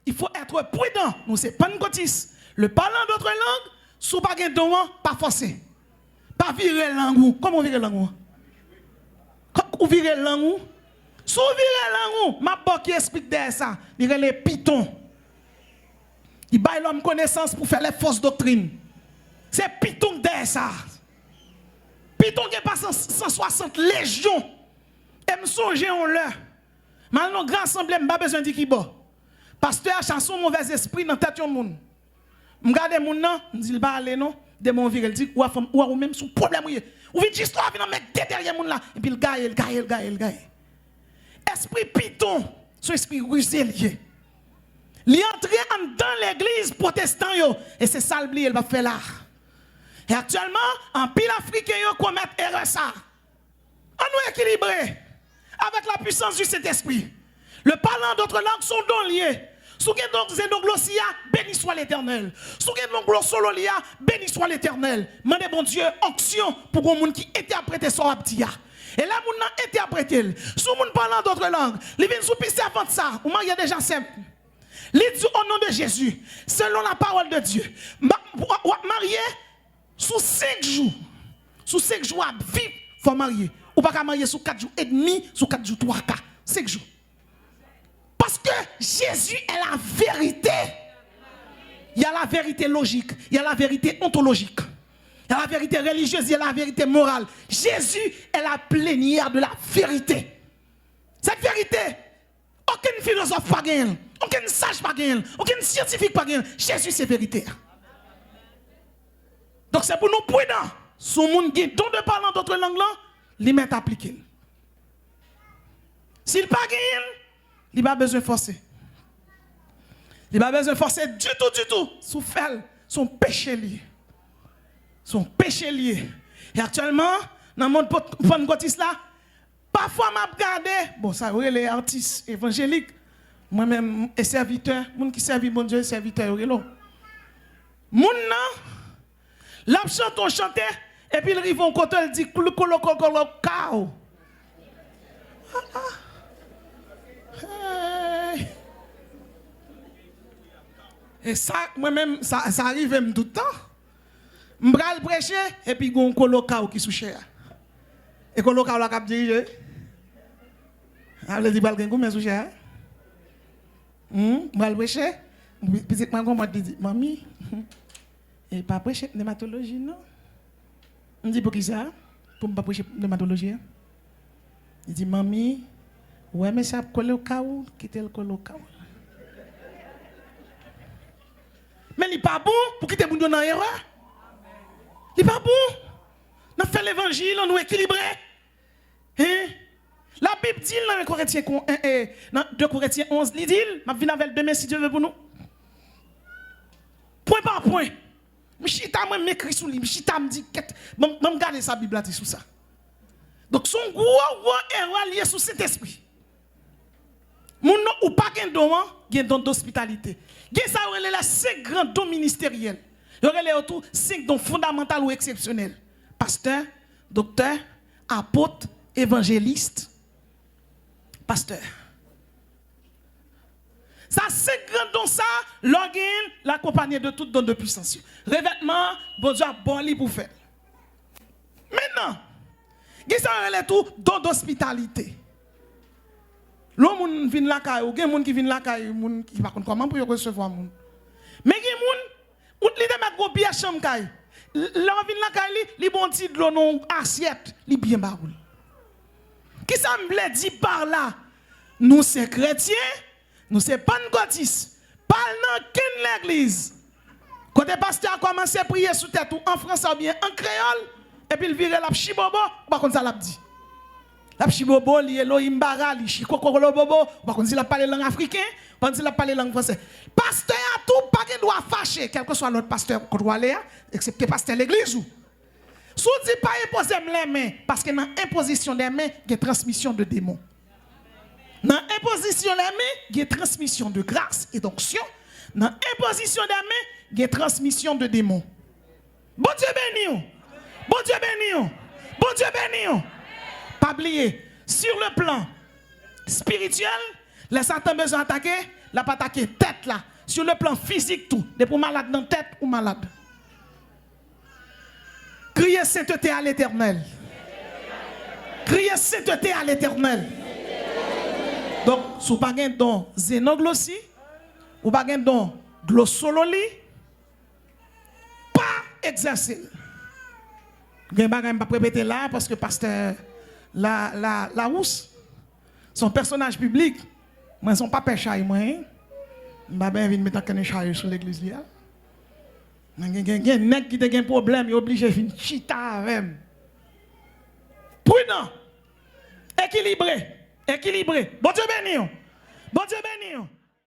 il faut être prudent. Nous, c'est pentecôtistes. Le parlant d'autres langues, sous pas de don, pas forcé. Pas virer langue. Comment virer langue? Ou virer langue? Sous virer langue, ma boque qui explique ça. Il y a les pitons. Il baille l'homme connaissance pour faire les fausses doctrines. C'est piton de ça. Piton qui passe 160 légions. Et me songe en l'heure. Maintenant, grand assemblée, je n'ai pas besoin de dire qui bon. Pasteur a chanson mauvais esprit dans la tête de monde. Je regarde mon nom, je dis, il va aller non. De mon viril, il dit, ou même sous problème. Ou vite histoire, il va mettre derrière mon là. Et puis il gagne. Esprit piton, son esprit rusé lié. Il est entré dans l'église protestante, et c'est ça le il va faire là. Et actuellement, en pile africain, ils commettent erreur ça. On nous équilibré avec la puissance du Saint-Esprit. Le parlant d'autres langues sont donc liés. Si vous avez donc glossia, béni soit l'Éternel. Si vous avez donc glossololia, béni soit l'Éternel. Mandez bon Dieu, onction pour les gens qui interprètent son abdia. Et là, vous n'avez interprété. Si vous parlant d'autres langues, les vins sous pisser avant ça, vous mariez déjà simple. Les dit au nom de Jésus, selon la parole de Dieu, marié sous 5 jours. Sous 5 jours, vite, il faut marier. Ou pas marier sous 4 jours et demi, sous 4 jours, 3 cas, 5 jours. Parce que Jésus est la vérité. Il y a la vérité logique, il y a la vérité ontologique, il y a la vérité religieuse, il y a la vérité morale. Jésus est la plénière de la vérité. Cette vérité, aucun philosophe pas gagne, aucun sage pas gagne, aucun scientifique pas gagne. Jésus c'est vérité. Donc c'est pour nous prudents. Si le monde qui don de parler d'autres langues là, les mettre appliquer. S'il pas gagne, il n'a pas besoin de forcer. Il n'a pas besoin de forcer du tout. Sous fait son péché lié. Son péché lié. Et actuellement, dans le monde pentecôtiste là, parfois m'a regardé, bon ça oui les artistes évangéliques, moi-même et serviteur, moun qui servi bon Dieu, serviteur là. Moun nan, la chante et puis il arrive en côté, il dit kao. Et ça, moi-même, ça arrive même tout le temps. Je vais prêcher et puis il y a un colocao qui est sous cher. Et le colocao la cap dirige. Elle dit qu'il y a un sous cher. Je vais prêcher. Petite maman m'a dit, mamie, et pas prêcher pneumatologie, non? Je dis pour qui ça? Pour ne pas prêcher pneumatologie. Il dit, mamie, ouais, mais ça a colocao, quitter le colocao. Mais il n'est pas bon pour quitter le monde dans l'erreur. Il n'est pas bon. Nous faisons l'évangile, nous équilibré. Hein? La Bible dit dans 2 Corinthiens 11, il dit, je viens avec demain si Dieu veut pour nous. Point par point. Je m'écris sur lui, je me dis, je vais garder sa Bible là sur ça. Donc son gros erreur lié sur cet esprit. Moun ou pas gen don, gen don d'hospitalité. Gen ça aurait les 5 grands dons ministériels. Il y aurait les autour 5 dons fondamentaux ou exceptionnels. Pasteur, docteur, apôtre, évangéliste, pasteur. Ça 5 grands dons ça, l'organe l'accompagner de tout don de puissance. Revêtement, bon Dieu a bon li pour faire. Maintenant, gen ça aurait les tout don d'hospitalité. L'homme vient la caille, ou gen moun qui vient la caille, moun qui pas comment pour recevoir moun. Mais gen moun ou li de mettre gros pied chambre caille. L'homme vient la caille li bon ti de l'eau non assiette, li bien baroul. Qui ça me dit par là? Nous c'est chrétiens, nous c'est pentecôtistes. Parle dans quelle l'église. Quand le pasteur a commencé à prier sous tête ou en français ou bien en créole et puis il vire la chibobo, pas comme ça l'a dit. La chibobo, li Elohim bara, li chikokolo bobo, par contre, il a parlé langue africaine, par contre, il a parlé langue française. Pasteur a tout, pas qu'il doit fâcher, quel que soit l'autre pasteur qu'on doit aller, excepté pasteur l'église. Si on dit pas imposer les mains, parce que dans l'imposition des mains, il y a transmission de démons. Dans l'imposition des mains, il y a transmission de grâce et d'onction. Dans l'imposition des mains, il y a transmission de démons. Bon Dieu béni. Bon Dieu béni. Bon Dieu béni. Pas oublier, sur le plan spirituel, les Satan besoin d'attaquer, la pas attaquer tête là, sur le plan physique tout, des pour malade dans tête ou malade. Criez sainteté à l'Éternel. Criez sainteté à l'Éternel. Donc, si vous n'avez pas de don zénoglossie, ou pas de don glossololi, pas exercer. Je ne vais pas répéter là parce que pasteur la rousse, son personnage public, moi, son papa chaille, moi. Je ne vais pas mettre un chaille sur l'église. Il y a un nègre qui a un problème, il est obligé de faire chita avec. Prudent, équilibré. Bon Dieu béni. Bon Dieu béni.